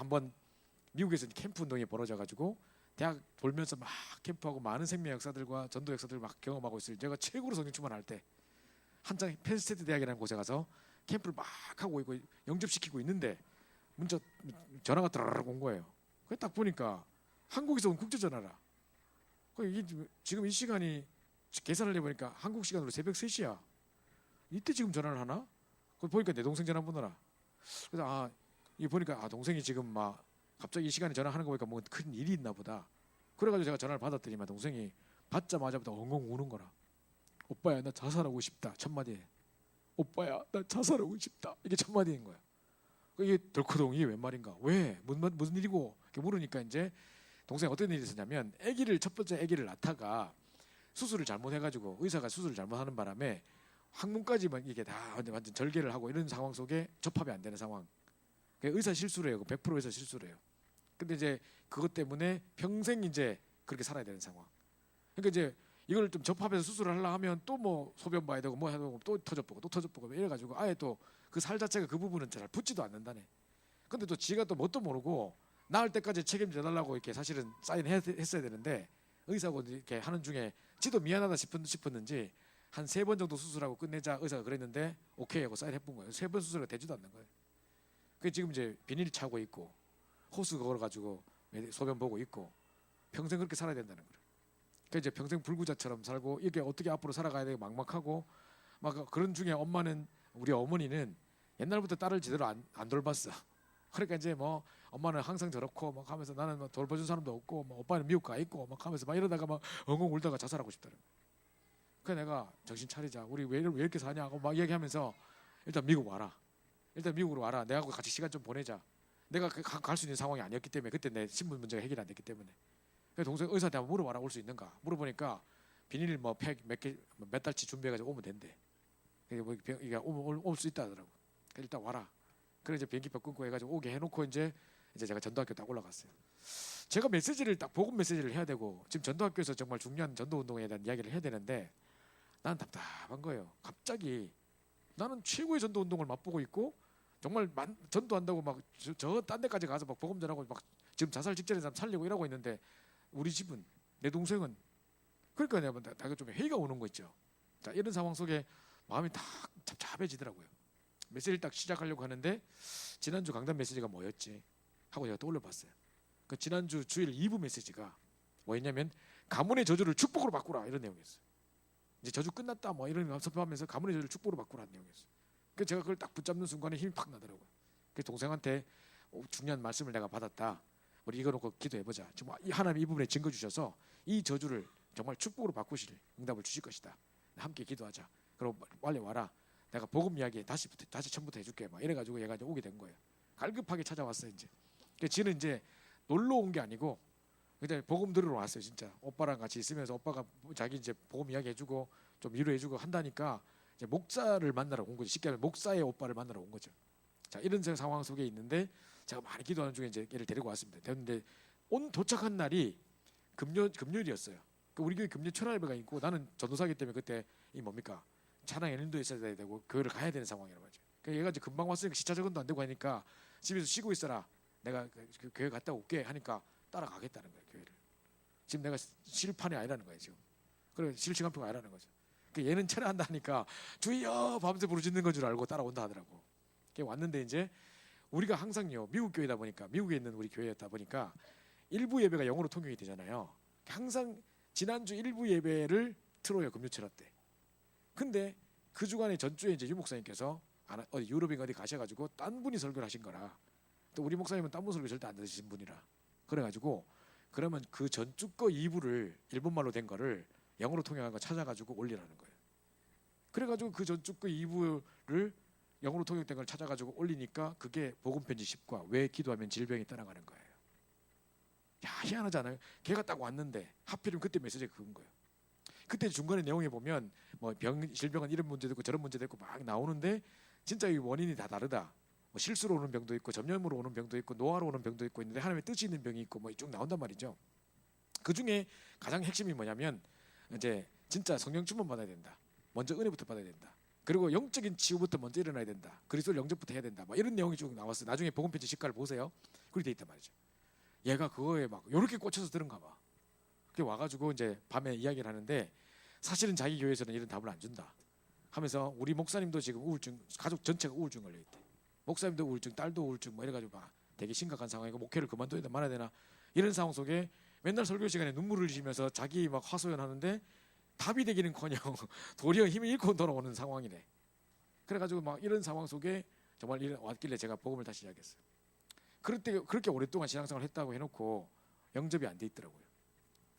한번 미국에서 캠프 운동이 벌어져가지고 대학 돌면서 막 캠프하고 많은 생명 역사들과 전도 역사들을 막 경험하고 있을 제가 최고로 성령 충만할 때 한창 펜스테이트 대학이라는 곳에 가서 캠프를 막 하고 있고 영접시키고 있는데 문자 전화가 드르륵 온 거예요. 그래 딱 보니까 한국에서 온 국제 전화라. 이게 지금 이 시간이 계산을 해보니까 한국 시간으로 새벽 3시야. 이때 지금 전화를 하나? 그 보니까 내 동생 전화번호라. 그래서 이 보니까 동생이 지금 막 갑자기 이 시간에 전화하는 거 보니까 뭐 큰 일이 있나 보다. 그래가지고 제가 전화를 받았더니만 동생이 받자마자부터 엉엉 우는 거라. 오빠야 나 자살하고 싶다 첫 마디에. 오빠야 나 자살하고 싶다 이게 첫 마디인 거야. 이게 덜커덩 이게 웬 말인가? 왜 무슨 일이고? 이렇게 물으니까 이제 동생 어떤 일이 있었냐면 첫 번째 아기를 낳다가 수술을 잘못해가지고 의사가 수술을 잘못하는 바람에 항문까지만 이게 다 완전 절개를 하고 이런 상황 속에 접합이 안 되는 상황. 의사 실수래요. 100% 의사 실수래요. 근데 이제 그것 때문에 평생 이제 그렇게 살아야 되는 상황. 그러니까 이제 이걸 좀 접합해서 수술을 하려 하면 또 뭐 소변 봐야 되고 뭐 해야 되고 또 터져보고 이래가지고 아예 또 그 살 자체가 그 부분은 잘 붙지도 않는다네. 근데 또 지가 또 뭣도 모르고 나을 때까지 책임져 달라고 이렇게 사실은 사인했어야 되는데 의사하고 이렇게 하는 중에 지도 미안하다 싶었는지 한 3번 정도 수술하고 끝내자 의사가 그랬는데 오케이 하고 사인해본 거예요. 3번 수술이 되지도 않는 거예요. 그 지금 이제 비닐 차고 있고 호스 걸어가지고 소변 보고 있고 평생 그렇게 살아야 된다는 거예요. 그 이제 평생 불구자처럼 살고 이게 어떻게 앞으로 살아가야 되고 막막하고 막 그런 중에 우리 어머니는 옛날부터 딸을 제대로 안 돌봤어. 그러니까 이제 뭐 엄마는 항상 저렇고 막 하면서 나는 뭐 돌봐준 사람도 없고 뭐 오빠는 미국 가 있고 막 하면서 막 이러다가 막 엉엉 울다가 자살하고 싶다는 거야. 그래 내가 정신 차리자. 우리 왜 이렇게 사냐고 막 이야기하면서 일단 미국 와라. 일단 미국으로 와라. 내하고 같이 시간 좀 보내자. 내가 갈 수 있는 상황이 아니었기 때문에 그때 내 신분 문제가 해결이 안 됐기 때문에. 그래서 동생 의사한테 한번 물어봐라. 올 수 있는가? 물어보니까 비닐 뭐 팩 몇 달치 준비해가지고 오면 된대. 이게 올 수 있다 하더라고. 일단 와라. 그래 이제 비행기표 끊고 해가지고 오게 해놓고 이제 제가 전도학교 딱 올라갔어요. 제가 메시지를 딱 복음 메시지를 해야 되고 지금 전도학교에서 정말 중요한 전도 운동에 대한 이야기를 해야 되는데 난 답답한 거예요. 갑자기 나는 최고의 전도 운동을 맛보고 있고 정말 전도한다고 막 저 딴 데까지 가서 막 복음 전하고 막 지금 자살 직전에 사람 살리고 이러고 있는데 우리 집은 내 동생은 그러니까 내가 좀 회의가 오는 거 있죠. 자 이런 상황 속에 마음이 딱 잡잡해지더라고요. 메시지를 딱 시작하려고 하는데 지난주 강단 메시지가 뭐였지 하고 제가 떠올려봤어요. 그 지난주 주일 2부 메시지가 뭐였냐면 가문의 저주를 축복으로 바꾸라 이런 내용이었어요. 이제 저주 끝났다 뭐 이런 거 선포하면서 가문의 저주를 축복으로 바꾸라는 내용이었어요. 그래서 제가 그걸 딱 붙잡는 순간에 힘이 팍 나더라고요. 그래서 동생한테 중요한 말씀을 내가 받았다. 우리 이거 놓고 기도해보자. 지금 하나님 이 부분에 증거 주셔서 이 저주를 정말 축복으로 바꾸실 응답을 주실 것이다. 함께 기도하자. 그럼 빨리 와라. 내가 복음 이야기 다시 처음부터 해줄게. 막 이래가지고 얘가 이제 오게 된 거예요. 갈급하게 찾아왔어요 이제. 그래서 지는 이제 놀러 온 게 아니고 그냥 복음 들으러 왔어요 진짜. 오빠랑 같이 있으면서 오빠가 자기 이제 복음 이야기 해주고 좀 위로해주고 한다니까 이제 목사를 만나러 온 거죠. 쉽게 하면 목사의 오빠를 만나러 온 거죠. 자 이런 상황 속에 있는데 제가 많이 기도하는 중에 이제 얘를 데리고 왔습니다. 됐는데 도착한 날이 금요일이었어요. 우리 교회 금요 철야 예배가 있고 나는 전도사기 때문에 그때 이 뭡니까 찬양 연인도 있어야 되고 교회를 가야 되는 상황이라고 하죠. 그러니까 얘가 이제 금방 왔으니까 시차 적응도 안 되고 하니까 집에서 쉬고 있어라. 내가 그 교회 갔다 올게 하니까 따라가겠다는 거예요 교회를. 지금 내가 쉴 판이 아니라는 거예요 지금. 그래 쉴 시간표가 아니라는 거죠. 그러니까 얘는 철야한다 하니까 주여 밤새 부르짖는 건 줄 알고 따라온다 하더라고. 왔는데 이제 우리가 항상요 미국 교회다 보니까 미국에 있는 우리 교회였다 보니까 일부 예배가 영어로 통역이 되잖아요. 항상 지난주 일부 예배를 틀어요 금요철야 때. 근데 그 주간에 전주에 이제 유 목사님께서 어디 유럽인가 어디 가셔가지고 딴 분이 설교를 하신 거라. 또 우리 목사님은 딴 분 설교 절대 안 들으신 분이라. 그래가지고 그러면 그 전주 거 2부를 일본말로 된 거를 영어로 통역한 거 찾아가지고 올리라는 거예요. 그래가지고 그 전주 거 2부를 영어로 통역된 걸 찾아가지고 올리니까 그게 복음 편지 10과 왜 기도하면 질병이 떠나가는 거예요. 야 희한하지 않아요? 걔가 딱 왔는데 하필이면 그때 메시지가 그건 거예요. 그때 중간에 내용에 보면 뭐 질병은 이런 문제도 있고 저런 문제도 있고 막 나오는데 진짜 이 원인이 다 다르다. 뭐 실수로 오는 병도 있고 전염으로 오는 병도 있고 노화로 오는 병도 있고 있는데 하나님의 뜻이 있는 병이 있고 뭐 쭉 나온단 말이죠. 그 중에 가장 핵심이 뭐냐면 이제 진짜 성령 충만 받아야 된다. 먼저 은혜부터 받아야 된다. 그리고 영적인 치유부터 먼저 일어나야 된다. 그리스도를 영접부터 해야 된다. 막 이런 내용이 쭉 나왔어요. 나중에 복음편지 시가를 보세요. 그렇게 돼 있단 말이죠. 얘가 그거에 막 이렇게 꽂혀서 들은가 봐. 그게 와가지고 이제 밤에 이야기를 하는데 사실은 자기 교회에서는 이런 답을 안 준다 하면서 우리 목사님도 지금 우울증, 가족 전체가 우울증 걸려 있대. 목사님도 우울증, 딸도 우울증, 뭐 이래가지고 막 되게 심각한 상황이고 목회를 그만둬야 되나 말아야 되나 이런 상황 속에 맨날 설교 시간에 눈물을 흘리면서 자기 막 하소연하는데 답이 되기는커녕 도리어 힘을 잃고 돌아오는 상황이네. 그래가지고 막 이런 상황 속에 정말 이런 왔길래 제가 복음을 다시 이야기했어요. 그럴 때 그렇게 오랫동안 신앙생활을 했다고 해놓고 영접이 안 돼 있더라고요.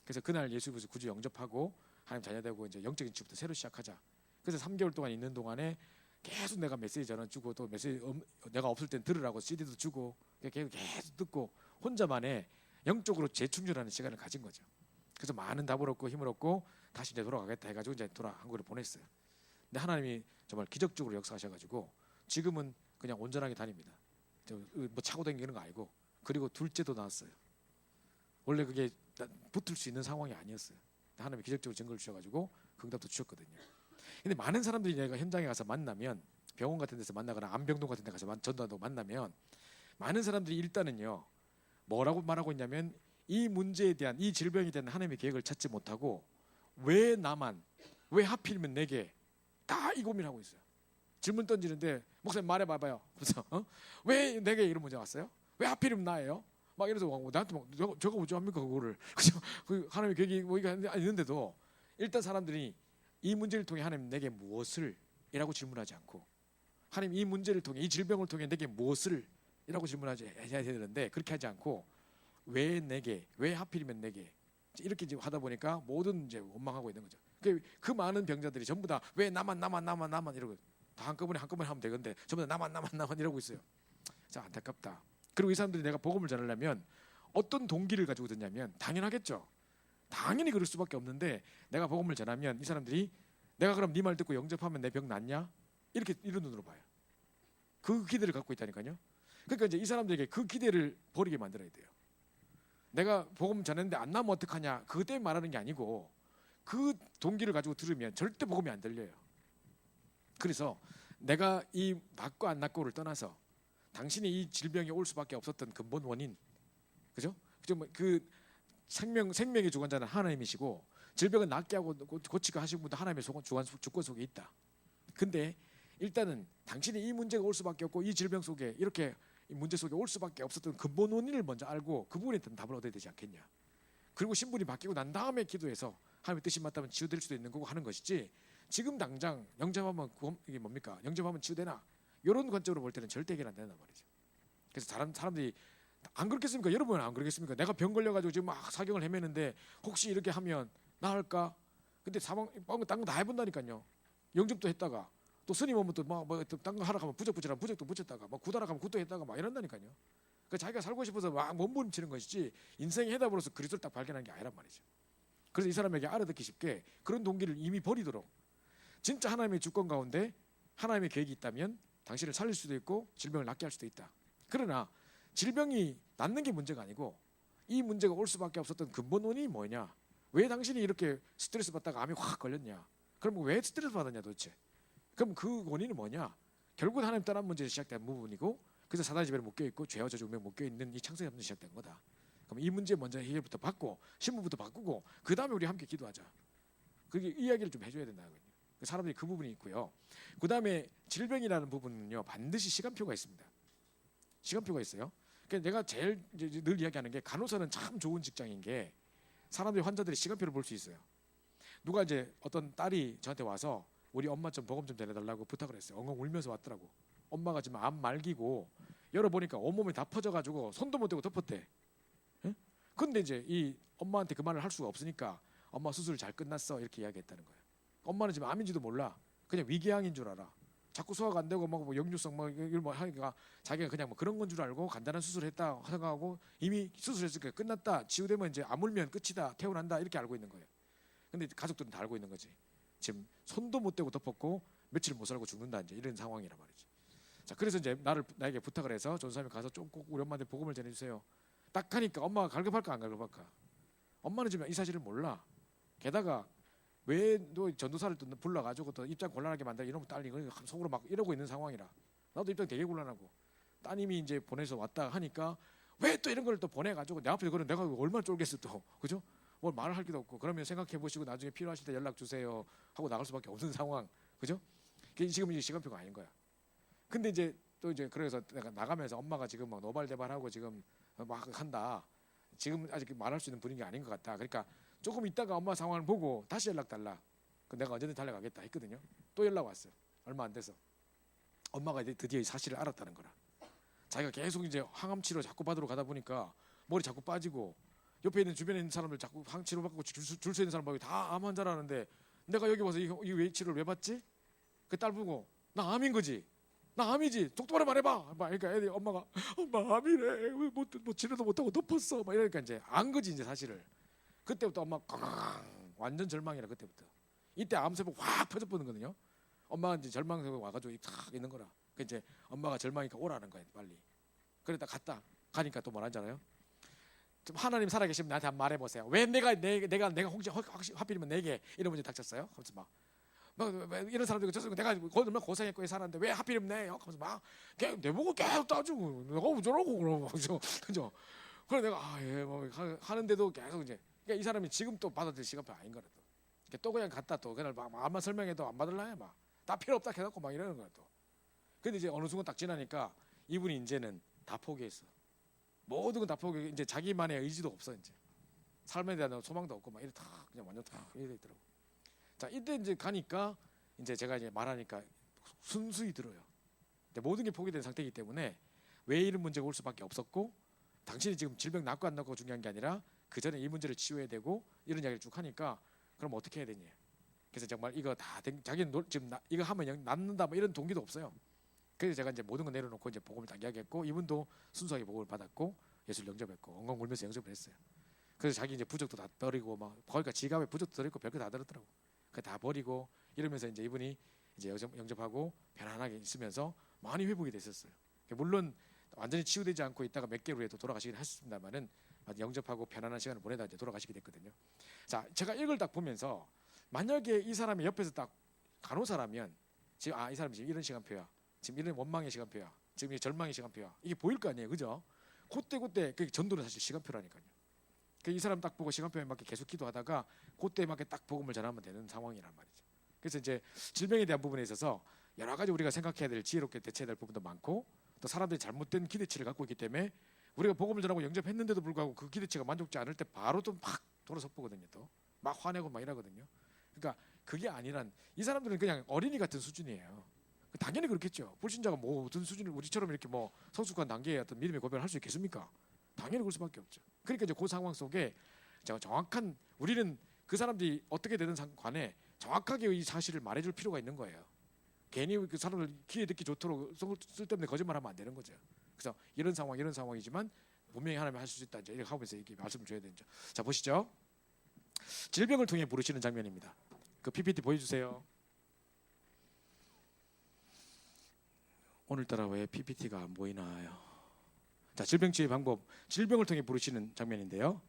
그래서 그날 예수님께서 구주 영접하고 하나님 자녀되고 이제 영적인 치부터 새로 시작하자. 그래서 3개월 동안 있는 동안에 계속 내가 메시지 전원 주고 또 메시지 내가 없을 땐 들으라고 CD도 주고 계속 듣고 혼자만의 영적으로 재충전하는 시간을 가진 거죠. 그래서 많은 답을 얻고 힘을 얻고 다시 이제 돌아가겠다 해가지고 이제 한국으로 보냈어요. 근데 하나님이 정말 기적적으로 역사하셔가지고 지금은 그냥 온전하게 다닙니다. 뭐 차고 다니는 거 아니고 그리고 둘째도 낳았어요. 원래 그게 붙을 수 있는 상황이 아니었어요. 하나님이 기적적으로 증거를 주셔가지고 응답도 주셨거든요. 근데 많은 사람들이 내가 현장에 가서 만나면 병원 같은 데서 만나거나 암병동 같은 데 가서 전도한다고 만나면 많은 사람들이 일단은요 뭐라고 말하고 있냐면 이 문제에 대한 이 질병에 대한 하나님의 계획을 찾지 못하고 왜 나만 왜 하필이면 내게 다 이 고민하고 있어요. 질문 던지는데 목사님 말해봐봐요. 그래서 왜 내게 이런 문제 왔어요? 왜 하필이면 나예요? 막 이래서 나한테 막 저거 어쩌합니까 그거를 그죠? 그 하나님의 계획이 뭐 이게 있는데도 일단 사람들이 이 문제를 통해 하나님 내게 무엇을 이라고 질문하지 않고 하나님 이 문제를 통해 이 질병을 통해 내게 무엇을 이라고 질문하지 해야 되는데 그렇게 하지 않고 왜 내게 왜 하필이면 내게 이렇게 이제 하다 보니까 모든 이제 원망하고 있는 거죠. 그 많은 병자들이 전부 다 왜 나만 이러고 다 한꺼번에 하면 되는데 전부 다 나만 이러고 있어요. 자 안타깝다. 그리고 이 사람들이 내가 복음을 전하려면 어떤 동기를 가지고 듣냐면 당연하겠죠. 당연히 그럴 수밖에 없는데 내가 복음을 전하면 이 사람들이 내가 그럼 네 말 듣고 영접하면 내 병 낫냐? 이렇게 이런 눈으로 봐요. 그 기대를 갖고 있다니까요. 그러니까 이제 이 사람들에게 그 기대를 버리게 만들어야 돼요. 내가 복음 전했는데 안 나면 어떡하냐? 그것 때문에 말하는 게 아니고 그 동기를 가지고 들으면 절대 복음이 안 들려요. 그래서 내가 이 낫고 안 낫고를 떠나서 당신이 이 질병이 올 수밖에 없었던 근본 원인, 그죠? 그 생명의 주관자는 하나님이시고 질병은 낫게 하고 고치게 하신 분도 하나님의 주권 속에 있다. 근데 일단은 당신이 이 문제가 올 수밖에 없고 이 질병 속에 이렇게 이 문제 속에 올 수밖에 없었던 근본 원인을 먼저 알고 그 부분에 대한 답을 얻어야 되지 않겠냐. 그리고 신분이 바뀌고 난 다음에 기도해서 하나님의 뜻이 맞다면 치유될 수도 있는 거고 하는 것이지 지금 당장 영접하면 이게 뭡니까? 영접하면 치유되나? 이런 관점으로 볼 때는 절대 해결 안 된단 말이죠. 그래서 사람들이 안 그렇겠습니까? 여러분은 안 그러겠습니까? 내가 병 걸려가지고 지금 막 사경을 헤매는데 혹시 이렇게 하면 나을까? 근데 딴 거 다 해본다니까요. 영접도 했다가 또 스님 오면 또딴 거 하러 가면 부적붙이라면 부적도 붙였다가 막 굿하러 가면 굿도 했다가 막 이런다니까요. 그 자기가 살고 싶어서 막 몸부림치는 것이지 인생의 해답으로서 그리스도를 딱 발견한 게 아니란 말이죠. 그래서 이 사람에게 알아듣기 쉽게 그런 동기를 이미 버리도록 진짜 하나님의 주권 가운데 하나님의 계획이 있다면 당신을 살릴 수도 있고 질병을 낫게 할 수도 있다. 그러나 질병이 낫는 게 문제가 아니고 이 문제가 올 수밖에 없었던 근본 원인이 뭐냐? 왜 당신이 이렇게 스트레스 받다가 암이 확 걸렸냐? 그럼 왜 스트레스 받았냐 도대체? 그럼 그 원인은 뭐냐? 결국은 하나님 떠난 문제에서 시작된 부분이고 그래서 사단의 지배로 묶여있고 죄와 저주 운명에 묶여있는 이 창세기 때문에 시작된 거다. 그럼 이 문제 먼저 해결부터 받고 신분부터 바꾸고 그 다음에 우리 함께 기도하자. 그게 이야기를 좀 해줘야 된다고요. 사람들이 그 부분이 있고요. 그 다음에 질병이라는 부분은요 반드시 시간표가 있습니다. 시간표가 있어요. 그러니까 내가 제일 늘 이야기하는 게 간호사는 참 좋은 직장인 게 사람들이 환자들이 시간표를 볼 수 있어요. 누가 이제 어떤 딸이 저한테 와서 우리 엄마 좀 보험 좀 내려달라고 부탁을 했어요. 엉엉 울면서 왔더라고. 엄마가 지금 암 말기고 열어보니까 온몸이 다 퍼져가지고 손도 못 대고 덮었대. 예? 근데 이제 이 엄마한테 그 말을 할 수가 없으니까 엄마 수술 잘 끝났어 이렇게 이야기했다는 거예요. 엄마는 지금 암인지도 몰라. 그냥 위궤양인 줄 알아. 자꾸 소화가 안 되고 뭐 역류성 이런 뭐 하니까 자기가 그냥 뭐 그런 건 줄 알고 간단한 수술했다 생각하고 이미 수술했으니까 끝났다. 치유되면 이제 아물면 끝이다. 퇴원한다 이렇게 알고 있는 거예요. 근데 가족들은 다 알고 있는 거지. 지금 손도 못 대고 덮었고 며칠 못 살고 죽는다 이제 이런 상황이란 말이지. 자 그래서 이제 나에게 부탁을 해서 전사님이 가서 좀 꼭 우리 엄마한테 복음을 전해주세요. 딱 하니까 엄마가 갈급할까 안 갈급할까? 엄마는 지금 이 사실을 몰라. 게다가 왜 너 전도사를 또 불러가지고 또 입장 곤란하게 만들어 이러면 딸이 속으로 막 이러고 있는 상황이라 나도 입장 되게 곤란하고 따님이 이제 보내서 왔다 하니까 왜 또 이런 걸 또 보내가지고 내 앞에 그런 내가 얼마나 쫄겠어 또 그죠? 뭘 말을 할 기도 없고 그러면 생각해 보시고 나중에 필요하실 때 연락 주세요 하고 나갈 수밖에 없는 상황 그죠? 그게 지금 이제 시간표가 아닌 거야. 근데 이제 또 이제 그래서 내가 나가면서 엄마가 지금 막 노발대발하고 지금 막 한다. 지금 아직 말할 수 있는 분위기 아닌 것 같다. 그러니까 조금 있다가 엄마 상황을 보고 다시 연락 달라. 그 내가 언제든 달려가겠다 했거든요. 또 연락 왔어요. 얼마 안 돼서 엄마가 이제 드디어 이 사실을 알았다는 거라. 자기가 계속 이제 항암 치료 자꾸 받으러 가다 보니까 머리 자꾸 빠지고 옆에 있는 주변에 있는 사람들 자꾸 항 치료 받고 줄 서 있는 사람 보고 다 암 환자라는데 내가 여기 와서 이 치료를 왜 받지? 그 딸 보고 나 암인 거지. 나 암이지. 똑바로 말해봐. 막 그러니까 애들이 엄마가 엄마 암이래. 뭐 치료도 못하고 덮었어. 막 이러니까 이제 안 거지 이제 사실을. 그때부터 엄마 꽝 완전 절망이라 그때부터. 이때 암세포 확 퍼져버리거든요. 엄마가 이제 절망세포 와가지고 탁 있는 거라. 그 이제 엄마가 절망이니까 오라는 거예요 빨리. 그러다 갔다 가니까 또 뭐라 하잖아요. 좀 하나님 살아계시면 나한테 한번 말해보세요. 왜 내가 혹시 하필이면 내게 이런 문제 닥쳤어요? 하면서 막 이런 사람들 내가 얼마나 고생했고 살았는데 왜 하필이면 내요? 하면서 막 내보고 계속 따지고 내가 어쩌라고 그러고 그죠? 그래 내가 뭐 하는데도 계속 이제 그러니까 이 사람이 지금 또 받아들일 시간표 아닌 거라 또 그냥 갔다 또 그날 막 암만 설명해도 안 받을라요 막 다 필요 없다 해갖고 막 이러는 거야 또. 근데 이제 어느 순간 딱 지나니까 이분이 이제는 다 포기했어. 모든 건 다 포기. 이제 자기만의 의지도 없어 이제. 삶에 대한 소망도 없고 막 이래 다 그냥 완전 다 이래 있더라고. 자 이때 이제 가니까 이제 제가 이제 말하니까 순수히 들어요. 모든 게 포기된 상태이기 때문에 왜 이런 문제가 올 수밖에 없었고 당신이 지금 질병 낫고 안 낫고 중요한 게 아니라 그 전에 이 문제를 치유해야 되고 이런 이야기를 쭉 하니까 그럼 어떻게 해야 되냐. 그래서 정말 이거 다 자기는 지금 이거 하면 낫는다 뭐 이런 동기도 없어요. 그래서 제가 이제 모든 거 내려놓고 이제 복음을 딱 이야기했고 이분도 순수하게 복음을 받았고 예수를 영접했고 엉엉 울면서 영접을 했어요. 그래서 자기 이제 부적도 다 버리고 막 거기가 지갑에 부적도 들어있고 별거 다 들었더라고. 그 다 버리고 이러면서 이제 이분이 이제 영접하고 편안하게 있으면서 많이 회복이 됐었어요. 물론 완전히 치유되지 않고 있다가 몇 개월 후에도 돌아가시긴 했습니다만은 영접하고 편안한 시간을 보내다 이제 돌아가시게 됐거든요. 자, 제가 이걸 딱 보면서 만약에 이 사람이 옆에서 딱 간호사라면 지금 이 사람이 지금 이런 시간표야. 지금 이런 원망의 시간표야. 지금 절망의 시간표야. 이게 보일 거 아니에요, 그죠? 그때 그 전도는 사실 시간표라니까요. 이 사람 딱 보고 시간표에 맞게 계속 기도하다가 그때에 맞게 딱 복음을 전하면 되는 상황이란 말이죠. 그래서 이제 질병에 대한 부분에 있어서 여러 가지 우리가 생각해야 될 지혜롭게 대처해야 될 부분도 많고 또 사람들이 잘못된 기대치를 갖고 있기 때문에 우리가 복음을 전하고 영접했는데도 불구하고 그 기대치가 만족지 않을 때 바로 또 막 돌아서보거든요. 또 막 화내고 막 이러거든요. 그러니까 그게 아니란 이 사람들은 그냥 어린이 같은 수준이에요. 당연히 그렇겠죠. 불신자가 뭐 어떤 수준을 우리처럼 이렇게 뭐 성숙한 단계의 어떤 믿음의 고백을 할 수 있겠습니까? 당연히 그럴 수밖에 없죠. 그러니까 이제 그 상황 속에 정확한 우리는 그 사람들이 어떻게 되든 관해 정확하게 이 사실을 말해줄 필요가 있는 거예요. 괜히 그 사람을 귀에 듣기 좋도록 쓸데없는 거짓말하면 안 되는 거죠. 그래서 이런 상황이지만 분명히 하나님 할 수 있다 이제 이렇게 하면서 이렇게 말씀을 줘야 되죠. 자 보시죠. 질병을 통해 부르시는 장면입니다. 그 PPT 보여주세요. 오늘따라 왜 PPT가 안 보이나요? 자, 질병 치유의 방법. 질병을 통해 부르시는 장면인데요.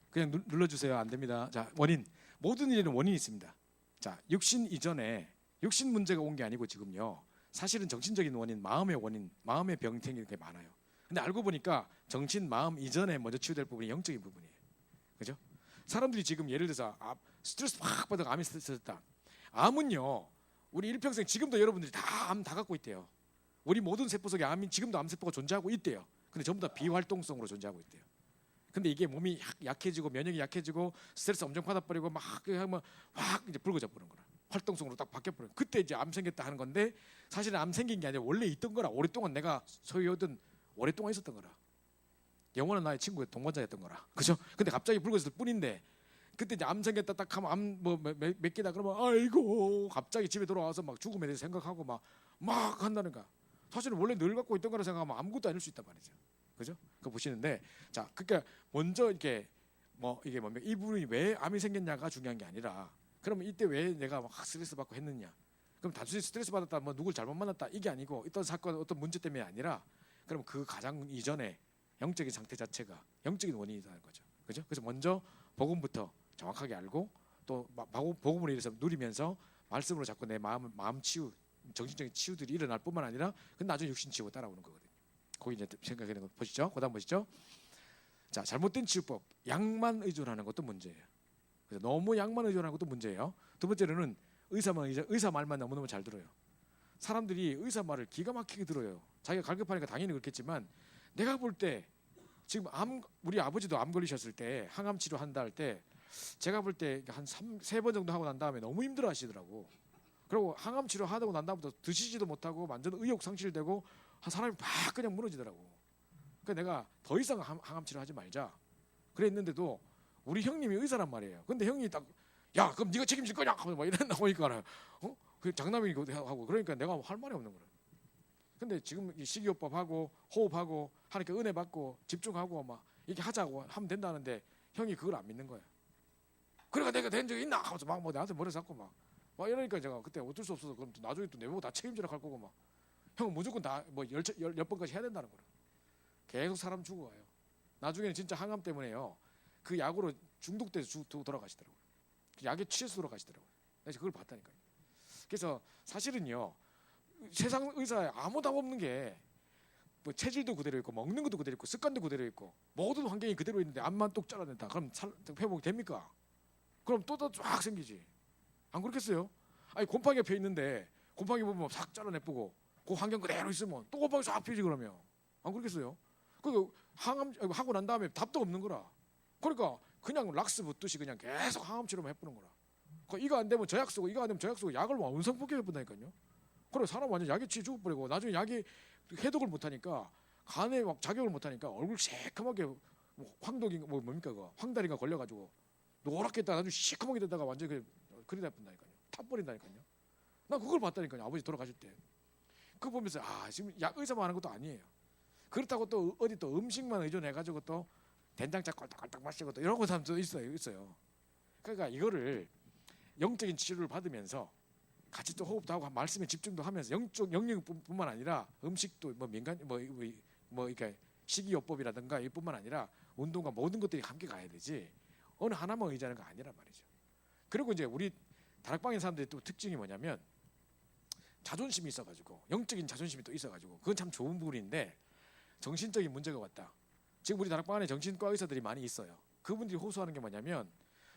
그냥 눌러주세요. 안 됩니다. 자, 원인. 모든 일에는 원인이 있습니다. 자, 육신 이전에 육신 문제가 온 게 아니고 지금요. 사실은 정신적인 원인, 마음의 병탱이 게 많아요. 근데 알고 보니까 정신, 마음 이전에 먼저 치유될 부분이 영적인 부분이에요. 그죠? 사람들이 지금 예를 들어서 스트레스 확 받아서 암이 스트레스였다. 암은요. 우리 일평생 지금도 여러분들이 다 암 다 갖고 있대요. 우리 모든 세포 속에 지금도 암세포가 존재하고 있대요. 근데 전부 다 비활동성으로 존재하고 있대요. 근데 이게 몸이 약해지고 면역이 약해지고 스트레스 엄청 받아버리고 막 하면 확 이제 붉어져 버리는 거라. 활동성으로 딱 바뀌어버려요. 그때 이제 암 생겼다 하는 건데 사실은 암 생긴 게 아니라 원래 있던 거라. 오랫동안 내가 소유하던 오랫동안 있었던 거라. 영원한 나의 친구의 동반자였던 거라. 그죠? 근데 갑자기 붉어졌을 뿐인데 그때 이제 암 생겼다 딱 하면 암 뭐 몇 개다 그러면 아이고 갑자기 집에 돌아와서 막 죽음에 대해서 생각하고 막 한다는 거야. 사실은 원래 늘 갖고 있던 거라 생각하면 아무것도 아닐 수 있단 말이죠. 그죠? 그거 보시는데 자, 그러니까 먼저 이렇게 이게 뭡니까? 이분이 왜 암이 생겼냐가 중요한 게 아니라 그러면 이때 왜 내가 막 스트레스 받고 했느냐? 그럼 단순히 스트레스 받았다, 뭐 누굴 잘못 만났다 이게 아니고 어떤 사건, 어떤 문제 때문에 아니라 그럼 그 가장 이전에 영적인 상태 자체가 영적인 원인이라는 거죠. 그죠? 그래서 먼저 복음부터 정확하게 알고 또 복음을 이래서 누리면서 말씀으로 자꾸 내 마음 치유, 정신적인 치유들이 일어날 뿐만 아니라 그 나중에 육신 치유가 따라오는 거거든요. 거기 이제 생각해 보는 거 보시죠. 그다음 보시죠. 자, 잘못된 치유법, 약만 의존하는 것도 문제예요. 그래서 너무 약만 의존하는 것도 문제예요. 두 번째로는 의사 말만 너무너무 잘 들어요. 사람들이 의사 말을 기가 막히게 들어요. 자기가 갈급하니까 당연히 그렇겠지만 내가 볼 때 지금 우리 아버지도 암 걸리셨을 때 항암 치료 한다 할 때 제가 볼 때 한 3번 정도 하고 난 다음에 너무 힘들어 하시더라고. 그리고 항암 치료 하고 난 다음부터 드시지도 못하고 완전 의욕 상실되고 한 사람이 막 그냥 무너지더라고. 그러니까 내가 더 이상 항암 치료 하지 말자 그랬는데도 우리 형님이 의사란 말이에요. 근데 형이 딱 야 그럼 네가 책임질 거냐 하고 막 이런 나오니까 그 장남이고 하고 그러니까 내가 할 말이 없는 거야. 근데 지금 식이요법 하고 호흡하고 하니까 은혜 받고 집중하고 막 이렇게 하자고 하면 된다는데 형이 그걸 안 믿는 거야. 그러니까 내가 된 적이 있나 하면서 막 뭐 나한테 머리 잡고 막 이러니까 제가 그때 어쩔 수 없어서 그럼 나중에 또 내보고 다 책임지라 할 거고 막 형은 무조건 다 뭐 열 번까지 해야 된다는 거야. 계속 사람 죽어가요. 나중에는 진짜 항암 때문에요. 그 약으로 중독돼서 돌아가시더라고요. 그 약에 취해서 돌아가시더라고요. 그래서 그걸 봤다니까요. 그래서 사실은요. 세상 의사에 아무 답 없는 게 뭐 체질도 그대로 있고 먹는 것도 그대로 있고 습관도 그대로 있고 모든 환경이 그대로 있는데 암만 똑 잘라낸다. 그럼 회복이 됩니까? 그럼 또 쫙 생기지. 안 그렇겠어요? 아니 곰팡이 옆에 있는데 곰팡이 보면 싹 잘라내쁘고 그 환경 그대로 있으면 또 곰팡이 싹 피지 그러면 안 그렇겠어요? 그 항암 하고 난 다음에 답도 없는 거라. 그러니까 그냥 락스 붙듯이 그냥 계속 항암 치료만 해보는 거라. 이거 안 되면 저약 쓰고 이거 안 되면 저약 쓰고 약을 원상 복용해본다니까요. 그래 사람 완전 약에 취해 죽어버리고 나중에 약이 해독을 못하니까 간에 막 작용을 못하니까 얼굴 새까맣게 뭐 황독이 뭐 뭡니까 그 황다리가 걸려가지고 노랗게 있다가 나중에 시커멓게 되다가 완전 그리 돼버린다니까요. 타버린다니까요. 나 그걸 봤다니까요. 아버지 돌아가실 때. 그거 보면서 지금 약 의사만 하는 것도 아니에요. 그렇다고 또 어디 또 음식만 의존해가지고 또 된장차 꼴딱꼴딱 마시고 또 이런 거 사람도 있어요. 그러니까 이거를 영적인 치료를 받으면서 같이 또 호흡도 하고 말씀에 집중도 하면서 영역뿐만 아니라 음식도 뭐 민간 뭐 이렇게 식이요법이라든가 이뿐만 아니라 운동과 모든 것들이 함께 가야 되지 어느 하나만 의지하는 거 아니란 말이죠. 그리고 이제 우리 다락방의 사람들의 또 특징이 뭐냐면 자존심이 있어가지고 영적인 자존심이 또 있어가지고 그건 참 좋은 부분인데 정신적인 문제가 왔다. 지금 우리 다락방 안에 정신과 의사들이 많이 있어요. 그분들이 호소하는 게 뭐냐면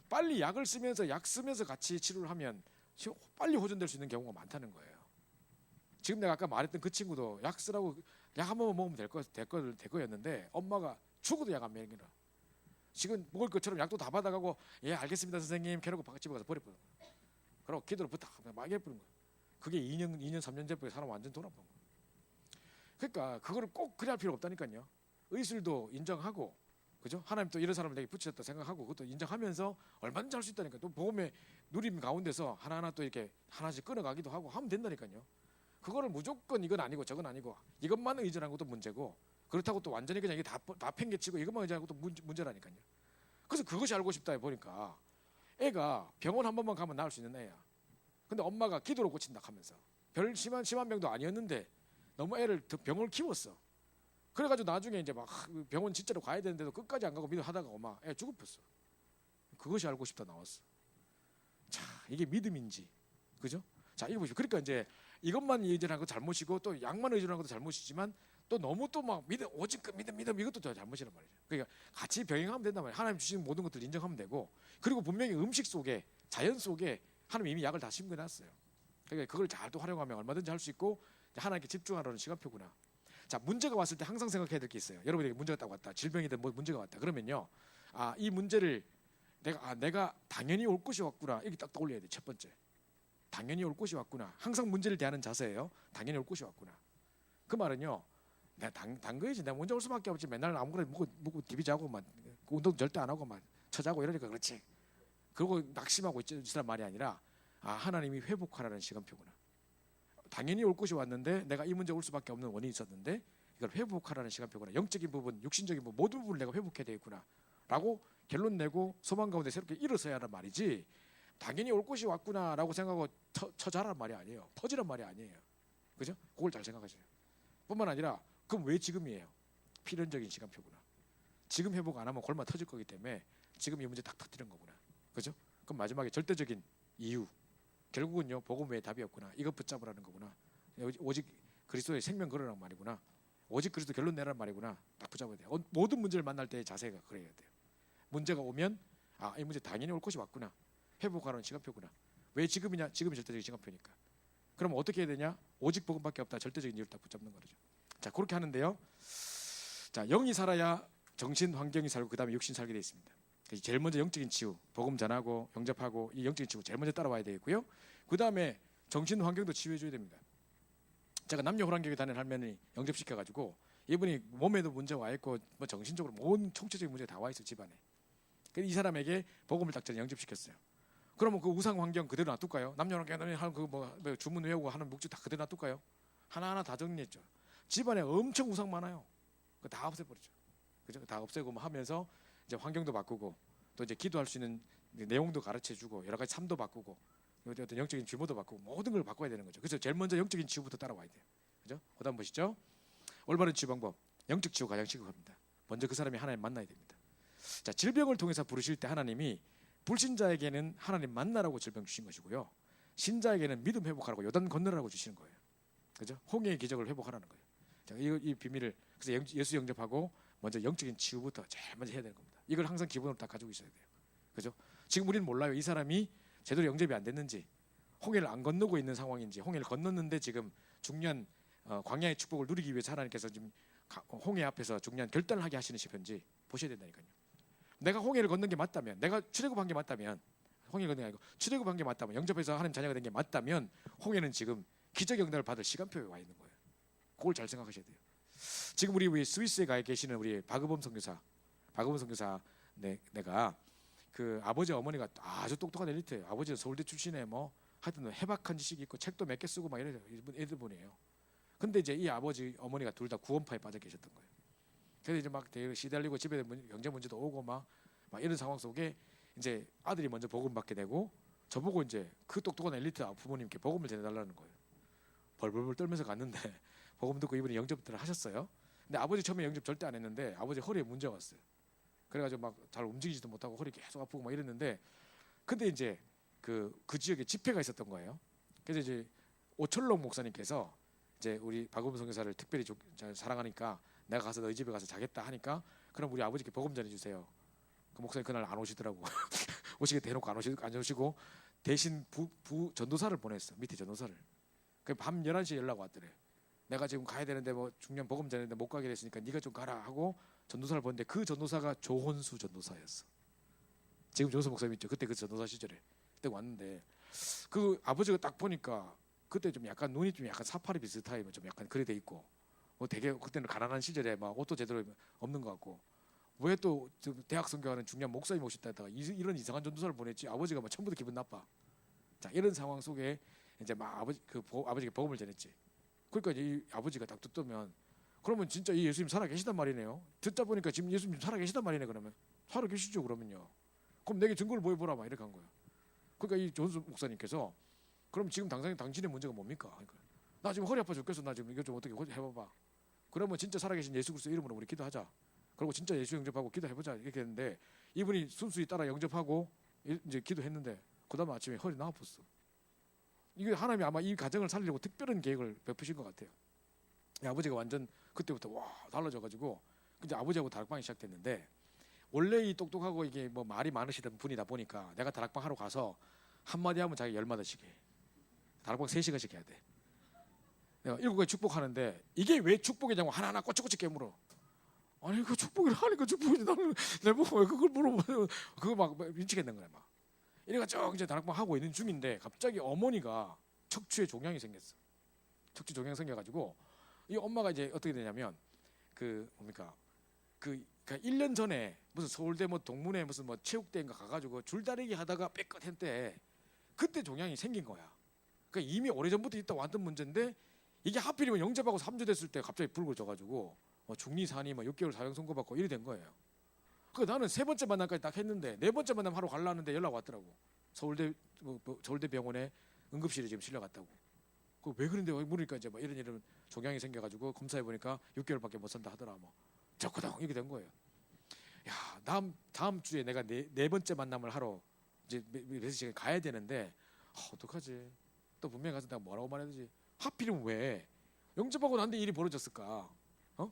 빨리 약을 쓰면서 같이 치료를 하면 빨리 호전될 수 있는 경우가 많다는 거예요. 지금 내가 아까 말했던 그 친구도 약 쓰라고 약 한 번만 먹으면 될 거였는데 엄마가 죽어도 약 안 먹이라. 지금 먹을 것처럼 약도 다 받아가고 예 알겠습니다 선생님 캐놓고 집에 가서 버려버려. 그러고 기도를 부탁 막 해버린 거예요. 그게 2년 3년 전부터 사람 완전 돌아본 거예요. 그러니까 그거를 꼭 그래 할 필요 없다니까요. 의술도 인정하고 그죠? 하나님 또 이런 사람을 내게 붙였다 생각하고 그것도 인정하면서 얼마든지 할 수 있다니까. 또 복음의 누림 가운데서 하나하나 또 이렇게 하나씩 끊어가기도 하고 하면 된다니까요. 그거를 무조건 이건 아니고 저건 아니고 이것만 의존한 것도 문제고 그렇다고 또 완전히 그냥 이게 다 팽개치고 이것만 의존한 것도 문제라니까요. 그래서 그것이 알고 싶다 보니까 애가 병원 한 번만 가면 나을 수 있는 애야. 근데 엄마가 기도로 고친다 하면서 별 심한 병도 아니었는데 너무 애를 병을 키웠어. 그래가지고 나중에 이제 막 병원 진짜로 가야 되는데도 끝까지 안 가고 하다가 엄마 애 죽어버렸어. 그것이 알고 싶다 나왔어. 자 이게 믿음인지 그죠? 자 이거 보시죠. 그러니까 이제 이것만 의존하는 것도 잘못이고 또 약만 의존하는 것도 잘못이지만 또 너무 또 막 믿음 오직 그 믿음 이것도 더 잘못이란 말이죠. 그러니까 같이 병행하면 된단 말이에요. 하나님 주신 모든 것들을 인정하면 되고 그리고 분명히 음식 속에 자연 속에 하나님 이미 약을 다 심겨놨어요. 그러니까 그걸 잘 또 활용하면 얼마든지 할 수 있고 하나님께 집중하라는 시간표구나. 자 문제가 왔을 때 항상 생각해야 될 게 있어요. 여러분에게 문제가 딱 왔다. 질병이든 뭐 문제가 왔다. 그러면요. 이 문제를 내가 당연히 올 것이 왔구나. 이렇게 딱 떠올려야 돼. 첫 번째. 당연히 올 것이 왔구나. 항상 문제를 대하는 자세예요. 당연히 올 것이 왔구나. 그 말은요. 내가 단 거이지. 내가 문제 올 수밖에 없지. 맨날 아무거나 먹고 TV 자고 막 운동 절대 안 하고 막 쳐자고 이러니까 그렇지. 그리고 낙심하고 있으란 말이 아니라 하나님이 회복하라는 시간표구나. 당연히 올 것이 왔는데 내가 이 문제 올 수밖에 없는 원인이 있었는데 이걸 회복하라는 시간표구나. 영적인 부분, 육신적인 부분 모든 부분을 내가 회복해야 되겠구나 라고 결론 내고 소망 가운데 새롭게 일어서야 하란 말이지 당연히 올 것이 왔구나 라고 생각하고 처자란 말이 아니에요. 퍼지란 말이 아니에요. 그죠? 그걸 잘 생각하세요. 뿐만 아니라 그럼 왜 지금이에요? 필연적인 시간표구나. 지금 회복 안 하면 골마 터질 거기 때문에 지금 이 문제 딱 터뜨린 거구나. 그죠? 그럼 마지막에 절대적인 이유, 결국은요 복음 외에 답이 없구나. 이것 붙잡으라는 거구나. 오직 그리스도의 생명 걸으라는 말이구나. 오직 그리스도 결론 내라는 말이구나. 딱 붙잡아야 돼요. 모든 문제를 만날 때의 자세가 그래야 돼요. 문제가 오면 이 문제 당연히 올 것이 왔구나. 회복하라는 시간표구나. 왜 지금이냐? 지금이 절대적인 시간표니까. 그럼 어떻게 해야 되냐? 오직 복음밖에 없다. 절대적인 이유를 딱 붙잡는 거죠. 자, 그렇게 하는데요. 자, 영이 살아야 정신 환경이 살고 그 다음에 육신 살게 돼 있습니다. 제일 먼저 영적인 치유, 복음 전하고 영접하고 이 영적인 치유 제일 먼저 따라와야 되고요. 그 다음에 정신 환경도 치유해 줘야 됩니다. 제가 남녀 호랑교회 다니는 할머니 영접시켜 가지고 이분이 몸에도 문제가 와 있고 뭐 정신적으로 모든 총체적인 문제가 다 와 있어 집안에. 그래서 이 사람에게 복음을 딱 전에 영접시켰어요. 그러면 그 우상 환경 그대로 놔둘까요? 남녀 호랑교회 하는 그 주문 외우고 하는 묵주 다 그대로 놔둘까요? 하나하나 다 정리했죠. 집안에 엄청 우상 많아요. 그 다 없애버리죠. 그죠? 다 없애고 뭐 하면서 이제 환경도 바꾸고 또 이제 기도할 수 있는 내용도 가르쳐주고 여러 가지 삶도 바꾸고 어떤 영적인 규모도 바꾸고 모든 걸 바꿔야 되는 거죠. 그래서 제일 먼저 영적인 치유부터 따라와야 돼요. 그죠? 그다음 보시죠. 올바른 치유 방법. 영적 치유 가장 시급합니다. 먼저 그 사람이 하나님 만나야 됩니다. 자, 질병을 통해서 부르실 때 하나님이 불신자에게는 하나님 만나라고 질병 주신 것이고요. 신자에게는 믿음 회복하라고 요단 건너라고 주시는 거예요. 그죠? 홍해의 기적을 회복하라는 거예요. 자, 이 비밀을 그래서 예수 영접하고 먼저 영적인 치유부터 제일 먼저 해야 되는 겁니다. 이걸 항상 기본으로 다 가지고 있어야 돼요. 그죠? 지금 우리는 몰라요. 이 사람이 제대로 영접이 안 됐는지, 홍해를 안 건너고 있는 상황인지, 홍해를 건넜는데 지금 중요한 광야의 축복을 누리기 위해서 하나님께서 지금 홍해 앞에서 중요한 결단을 하게 하시는 시편인지 보셔야 된다니까요. 내가 홍해를 건넌 게 맞다면, 내가 출애굽한 게 맞다면, 홍해 건넌 게 아니고 출애굽한 게 맞다면, 영접해서 하나님 자녀가 된 게 맞다면 홍해는 지금 기적 영달을 받을 시간표에 와 있는 거예요. 그걸 잘 생각하셔야 돼요. 지금 우리 스위스에 가 계시는 우리 박의범 선교사, 내가 그 아버지 어머니가 아주 똑똑한 엘리트예요. 아버지는 서울대 출신에 뭐 하여튼 해박한 지식이 있고 책도 몇 개 쓰고 막 이래요. 애들 분이에요. 근데 이제 이 아버지 어머니가 둘 다 구원파에 빠져 계셨던 거예요. 그래서 이제 막 되게 시달리고 집에 경제 문제도 오고 막 이런 상황 속에 이제 아들이 먼저 복음 받게 되고 저보고 이제 그 똑똑한 엘리트 부모님께 복음을 전해달라는 거예요. 벌벌벌 떨면서 갔는데 복음 듣고 이분이 영접들을 하셨어요. 근데 아버지 처음에 영접 절대 안 했는데 아버지 허리에 문제가 왔어요. 그래가지고 막 잘 움직이지도 못하고 허리 계속 아프고 막 이랬는데 근데 이제 그 지역에 집회가 있었던 거예요. 그래서 이제 오철록 목사님께서 이제 우리 박음성 선교사를 특별히 잘 사랑하니까 내가 가서 너희 집에 가서 자겠다 하니까 그럼 우리 아버지께 복음 전해주세요. 그 목사님 그날 안 오시더라고. 오시게 대놓고 안 오시고 대신 부 전도사를 보냈어. 밑에 전도사를. 그 밤 11시에 연락 왔더래. 내가 지금 가야 되는데 뭐 중요한 복음 전했는데 못 가게 됐으니까 네가 좀 가라 하고 전도사를 보는데 그 전도사가 조혼수 전도사였어. 지금 조혼수 목사님 있죠. 그때 그 전도사 시절에 그때 왔는데 그 아버지가 딱 보니까 그때 좀 약간 눈이 좀 약간 사파리 비슷하게 좀 약간 그래 돼 있고 뭐 되게 그때는 가난한 시절에 막 옷도 제대로 없는 것 같고 왜 또 대학 선교하는 중요한 목사님 오셨다 했다가 이런 이상한 전도사를 보냈지. 아버지가 막 처음부터 기분 나빠. 자, 이런 상황 속에 이제 막 아버지가 복음을 전했지. 그러니까 이 아버지가 딱 듣면 그러면 진짜 이 예수님 살아 계시단 말이네요. 듣다 보니까 지금 예수님 살아 계시단 말이네. 그러면 살아 계시죠. 그러면요. 그럼 내게 증거를 보여보라 막 이렇게 한 거예요. 그러니까 이 존스 목사님께서 그럼 지금 당신의 문제가 뭡니까? 그러니까 나 지금 허리 아파 죽겠어. 나 지금 이거 좀 어떻게 해봐봐. 그러면 진짜 살아계신 예수 그리스도 이름으로 우리 기도하자. 그리고 진짜 예수 영접하고 기도해보자 이렇게 했는데 이분이 순수히 따라 영접하고 이제 기도했는데 그 다음 아침에 허리 나아팠어. 이게 하나님이 아마 이 가정을 살리려고 특별한 계획을 베푸신 것 같아요. 아버지가 완전 그때부터 와 달라져가지고 이제 아버지하고 다락방이 시작됐는데 원래 이 똑똑하고 이게 뭐 말이 많으시던 분이다 보니까 내가 다락방 하러 가서 한마디 하면 자기 10마디씩 해. 다락방 3시간씩 해야 돼. 내가 7가지 축복하는데 이게 왜 축복이냐고 하나하나 꼬치꼬치 깨물어. 아니 그 축복을 하니까 축복이지 나는 내보고 왜 그걸 물어봐요. 그거 막 미치겠는 거야 막. 이래가 쭉 이제 다락방 하고 있는 중인데 갑자기 어머니가 척추에 종양이 생겼어. 척추 종양 생겨가지고 이 엄마가 이제 어떻게 되냐면 그 뭡니까 그 1년 전에 무슨 서울대 뭐 동문회 무슨 뭐 체육대회인가 가가지고 줄다리기 하다가 빽끗했대. 그때 종양이 생긴 거야. 그러니까 이미 오래전부터 있다 왔던 문제인데 이게 하필이면 영접하고 3주 됐을 때 갑자기 불거져가지고 중리 사니 뭐 6개월 사형 선고받고 이래 된 거예요. 그 나는 3번째 만남까지 딱 했는데 4번째 만남 하러 가려는데 연락 왔더라고. 서울대 병원에 응급실에 지금 실려갔다고. 그 왜 그런데 물으니까 이제 뭐 이런 종양이 생겨가지고 검사해 보니까 6개월밖에 못 산다 하더라. 뭐 저거당 이렇게 된 거예요. 야 다음 주에 내가 네 번째 만남을 하러 이제 몇 시간 가야 되는데 어떡하지? 또 분명히 가서 내가 뭐라고 말해야 되지? 하필이면 왜 영접하고 난데 일이 벌어졌을까?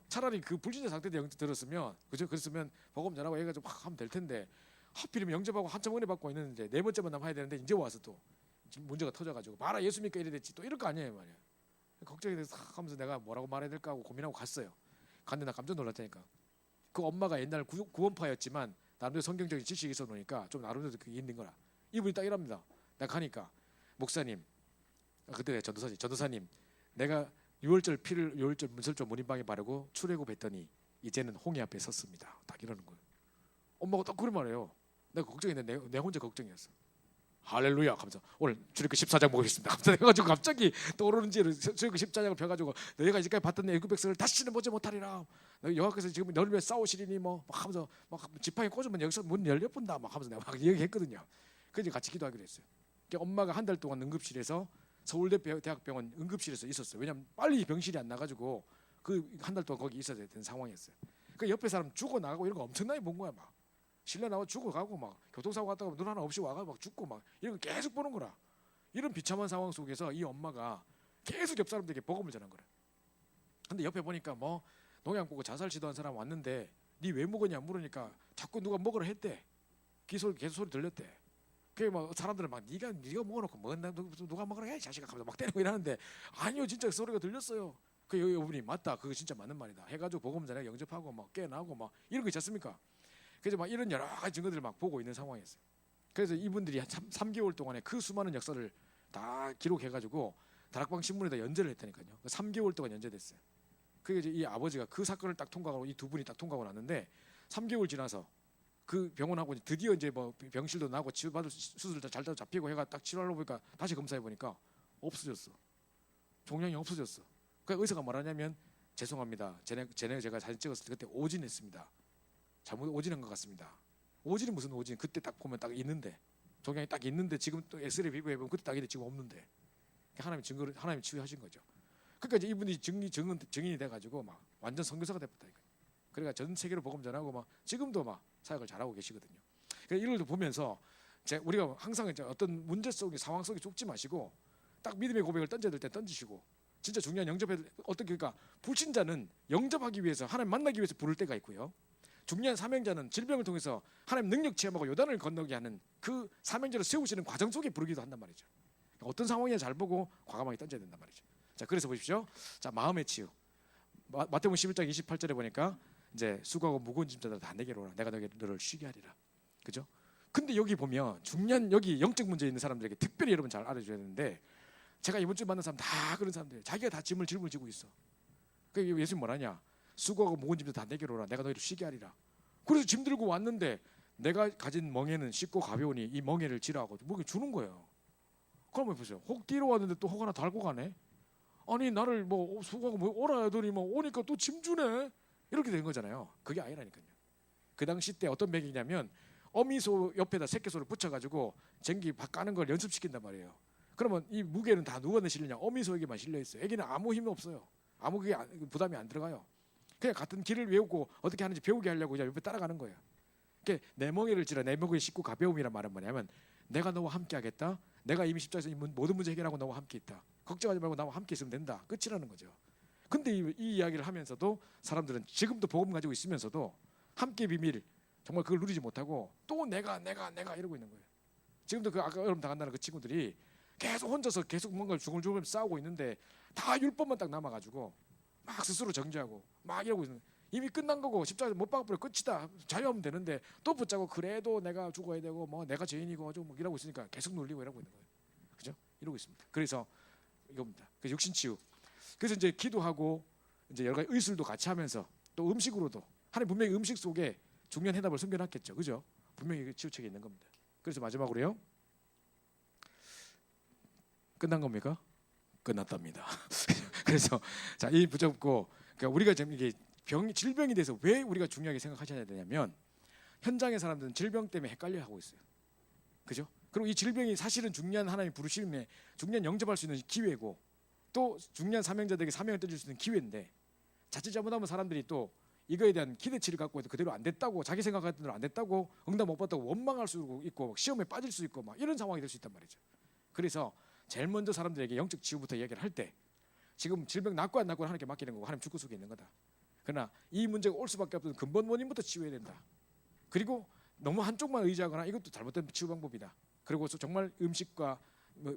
차라리 그 불신자 상태 때 영접 들었으면 그죠? 그랬으면 복음 전하고 해가지고 막 하면 될 텐데 하필이면 영접하고 한참 은혜 받고 있는데 네 번째 만남 해야 되는데 이제 와서 또 지금 문제가 터져가지고 봐라 예수 믿고 이래 됐지 또 이럴 거 아니에요 말이야. 걱정이 돼서 하면서 내가 뭐라고 말해야 될까 하고 고민하고 갔어요. 갔는데 나 깜짝 놀랐다니까. 그 엄마가 옛날 구원파였지만 나름대로 성경적인 지식이 있어 놓으니까 좀 나름대로 그게 있는 거라. 이분이 딱 이랍니다. 내가 가니까 목사님 그때 전도사님 내가 6월절 문설조 문인방에 바르고 출애굽했더니 이제는 홍해 앞에 섰습니다. 딱 이러는 거예요. 엄마가 딱 그런 말이에요. 내가 걱정했는데 내 혼자 걱정이었어. 할렐루야 하면서 오늘 출애굽 14장 보겠습니다. 그래가지고 갑자기 떠오르는지 출애굽 14장을 펴가지고 너희가 이제까지 봤던 애굽 백성을 다시는 보지 못하리라. 여호와께서 지금 너를 위해 싸우시리니 뭐 막 하면서 막 지팡이 꽂으면 여기서 문 열려본다 막 하면서 내가 막 얘기했거든요. 그래서 같이 기도하기로 했어요. 그러니까 엄마가 한 달 동안 응급실에서 서울대 대학병원 응급실에서 있었어요. 왜냐하면 빨리 병실이 안 나가지고 그 한 달 동안 거기 있어야 되는 상황이었어요. 그 옆에 사람 죽어 나가고 이런 거 엄청나게 본 거야. 막 신라 나와 죽어가고 막 교통사고 갔다가 눈 하나 없이 와가 막 죽고 막 이런 거 계속 보는 거라. 이런 비참한 상황 속에서 이 엄마가 계속 옆 사람들에게 복음을 전한 거래. 근데 옆에 보니까 뭐 농약 보고 자살 시도한 사람 왔는데 니 왜 먹었냐 물으니까 자꾸 누가 먹으라 했대. 계속 소리 들렸대. 그게 막 사람들은 막 네가 먹어놓고 먹었나 누가 먹으라 해 자식아 하면서 막 때리고 이러는데 아니요 진짜 그 소리가 들렸어요. 그 여분이 맞다 그거 진짜 맞는 말이다 해가지고 복음 전에 영접하고 막 깨어나고 막 이런 거 있지 않습니까? 그래서 막 이런 여러 가지 증거들을 막 보고 있는 상황이었어요. 그래서 이분들이 한 3개월 동안에 그 수많은 역사를 다 기록해가지고 다락방 신문에다 연재를 했다니까요. 3개월 동안 연재됐어요. 그게 이제 이 아버지가 그 사건을 딱 통과하고 이 두 분이 딱 통과하고 났는데 3개월 지나서 그 병원하고 드디어 이제 뭐 병실도 나고 치료받을 수술 잘 잡히고 해가 딱 치료하러 보니까 다시 검사해 보니까 없어졌어. 종양이 없어졌어. 그 의사가 말하냐면 죄송합니다. 제가 사진 찍었을 때 그때 오진했습니다. 잘못 오진한 것 같습니다. 오진이 무슨 오진? 그때 딱 보면 딱 있는데 종양이 딱 있는데 지금 또 엑스레이 비교해 보면 그때 딱 있는데 지금 없는데 하나님 치유하신 거죠. 그러니까 이제 이분이 증인이 돼가지고 막 완전 선교사가 됐다니까. 그러니까 전 세계로 복음 전하고 막 지금도 막 사역을 잘하고 계시거든요. 그러니까 이걸 보면서 우리가 항상 이제 어떤 문제 속에 상황 속에 죽지 마시고 딱 믿음의 고백을 던져야 될 때 던지시고 진짜 중요한 영접에 어떻게 그러니까 불신자는 영접하기 위해서 하나님 만나기 위해서 부를 때가 있고요. 중요한 사명자는 질병을 통해서 하나님 능력 체험하고 요단을 건너게 하는 그 사명자를 세우시는 과정 속에 부르기도 한단 말이죠. 어떤 상황이냐 잘 보고 과감하게 던져야 된단 말이죠. 자, 그래서 보십시오. 자, 마음의 치유. 마태복음 11장 28절에 보니까 이제 수고하고 무거운 짐자들 다 내게로 오라. 내가 너를 쉬게 하리라. 그죠? 근데 여기 보면 중요한 여기 영적 문제 있는 사람들에게 특별히 여러분 잘 알아줘야 되는데 제가 이번 주에 만난 사람 다 그런 사람들이에요. 자기가 다 짐을 지고 있어. 그러니까 예수님 뭐라냐? 수고하고 무거운 짐들 다 내게로 오라. 내가 너희를 쉬게 하리라. 그래서 짐 들고 왔는데 내가 가진 멍에는 쉽고 가벼우니 이 멍에를 지라고 멍에 주는 거예요. 그러면 보세요. 혹 뛰러 왔는데 또 혹 하나 달고 가네. 아니 나를 뭐 수고하고 뭐 오라 하더니 뭐 오니까 또 짐 주네. 이렇게 된 거잖아요. 그게 아니라니까요. 그 당시 때 어떤 맥이냐면 어미소 옆에다 새끼소를 붙여가지고 전기 까는 걸 연습시킨단 말이에요. 그러면 이 무게는 다 누가 실리냐? 어미소에게만 실려 있어요. 애기는 아무 힘이 없어요. 아무 그게 부담이 안 들어가요. 그냥 같은 길을 외우고 어떻게 하는지 배우게 하려고 옆에 따라가는 거예요. 그러니까 내 멍에를 지라 내 멍에 싣고 가벼움이란 말은 뭐냐면 내가 너와 함께 하겠다. 내가 이미 십자가에서 모든 문제 해결하고 너와 함께 있다. 걱정하지 말고 나와 함께 있으면 된다. 끝이라는 거죠. 근데 이 이야기를 하면서도 사람들은 지금도 복음 가지고 있으면서도 함께 비밀 정말 그걸 누리지 못하고 또 내가 이러고 있는 거예요. 지금도 그 아까 여러분 당한다는 그 친구들이 계속 혼자서 계속 뭔가를 중얼중얼 싸우고 있는데 다 율법만 딱 남아가지고 막 스스로 정죄하고 막 이러고 있는 거예요. 이미 끝난 거고 십자가에서 못 박아버려 끝이다. 자유하면 되는데 또 붙잡고 그래도 내가 죽어야 되고 뭐 내가 죄인이고 좀 이러고 있으니까 계속 놀리고 이러고 있는 거예요. 그죠? 이러고 있습니다. 그래서 이겁니다. 그 육신치유. 그래서 이제 기도하고 이제 여러 가지 의술도 같이 하면서 또 음식으로도 하나님 분명히 음식 속에 중요한 해답을 숨겨놨겠죠. 그죠? 분명히 그 치유책이 있는 겁니다. 그래서 마지막으로요. 끝난 겁니까? 끝났답니다. 그래서 자, 이 붙잡고 그러니까 우리가 지금 이게 질병에 대해서 왜 우리가 중요하게 생각하셔야 되냐면 현장의 사람들은 질병 때문에 헷갈려하고 있어요. 그죠? 그리고 이 질병이 사실은 중요한 하나님의 부르심에 중요한 영접할 수 있는 기회고 또 중요한 사명자들에게 사명을 던질 수 있는 기회인데 자칫 잘못하면 사람들이 또 이거에 대한 기대치를 갖고 해도 그대로 안 됐다고, 자기 생각했던 대로 안 됐다고, 응답 못 받다고 원망할 수 있고 시험에 빠질 수 있고 막 이런 상황이 될 수 있단 말이죠. 그래서 제일 먼저 사람들에게 영적 치유부터 이야기를 할 때 지금 질병 낫고 안 낫고 하나님께 맡기는 거고 하나님 주권 속에 있는 거다. 그러나 이 문제가 올 수밖에 없는 근본 원인부터 치유해야 된다. 그리고 너무 한쪽만 의지하거나 이것도 잘못된 치유 방법이다. 그리고 정말 음식과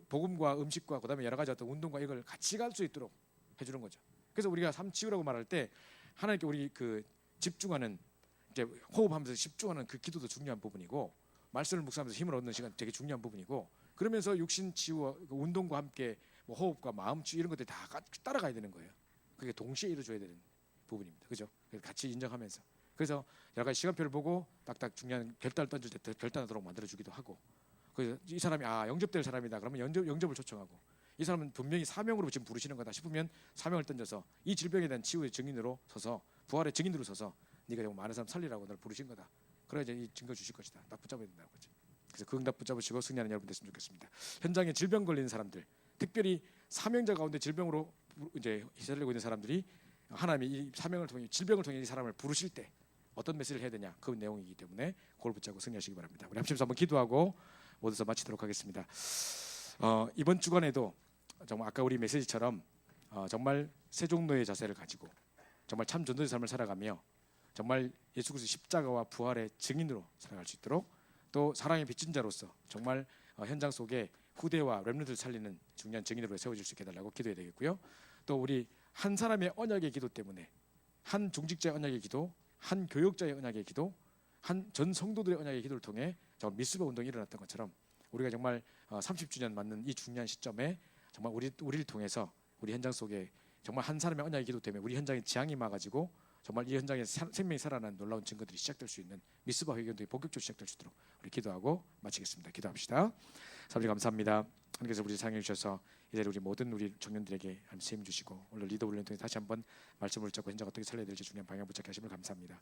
복음과 음식과 그다음에 여러 가지 어떤 운동과 이걸 같이 갈 수 있도록 해주는 거죠. 그래서 우리가 삼치유라고 말할 때 하나님께 우리 그 집중하는, 이제 호흡하면서 집중하는 그 기도도 중요한 부분이고, 말씀을 묵상하면서 힘을 얻는 시간 되게 중요한 부분이고, 그러면서 육신 치유와 운동과 함께 뭐 호흡과 마음 치유 이런 것들이 다 따라가야 되는 거예요. 그게 동시에 이루어져야 되는 부분입니다. 그죠? 같이 인정하면서. 그래서 여러 가지 시간표를 보고 딱딱 중요한 결단을 던질 때 결단하도록 만들어주기도 하고, 그래서 이 사람이 영접될 사람이다 그러면 영접을 초청하고, 이 사람은 분명히 사명으로 지금 부르시는 거다 싶으면 사명을 던져서 이 질병에 대한 치유의 증인으로 서서, 부활의 증인으로 서서 네가 정말 많은 사람 살리라고 널 부르신 거다. 그래야 이제 이 증거 주실 것이다. 딱 붙잡아야 된다는 거죠. 그래서 그 응답 붙잡으시고 승리하는 여러분 됐으면 좋겠습니다. 현장에 질병 걸리는 사람들, 특별히 사명자 가운데 질병으로 이제 시달리고 있는 사람들이 하나님이 이 사명을 통해, 질병을 통해 이 사람을 부르실 때 어떤 메시지를 해야 되냐, 그 내용이기 때문에 그걸 붙잡고 승리하시기 바랍니다. 우리 합심해서 한번 기도하고 모두서 마치도록 하겠습니다. 이번 주간에도 정말 아까 우리 메시지처럼 정말 세종노의 자세를 가지고 정말 참 전도의 삶을 살아가며 정말 예수 그리스도 십자가와 부활의 증인으로 살아갈 수 있도록, 또 사랑의 빚진 자로서 정말 현장 속에 후대와 렘넌트를 살리는 중요한 증인으로 세워질 수 있게 해달라고 기도해야 되겠고요. 또 우리 한 사람의 언약의 기도 때문에, 한 중직자의 언약의 기도, 한 교역자의 언약의 기도, 한 전 성도들의 언약의 기도를 통해 정말 미스바 운동이 일어났던 것처럼 우리가 정말 30주년 맞는 이 중요한 시점에 정말 우리를 통해서 우리 현장 속에 정말 한 사람의 언약의 기도 때문에 우리 현장에 재앙이 임해가지고 정말 이 현장에 생명이 살아나는 놀라운 증거들이 시작될 수 있는 미스바 회견들이 본격적으로 시작될 수 있도록 우리 기도하고 마치겠습니다. 기도합시다. 사모님 감사합니다. 하나님께서 우리 사랑해 주셔서 이제 우리 모든 우리 청년들에게 하나님 힘 주시고 오늘 리더 훈련 통해 다시 한번 말씀을 붙잡고 현장 어떻게 살려야 될지 중요한 방향 붙잡게 하심을 감사합니다.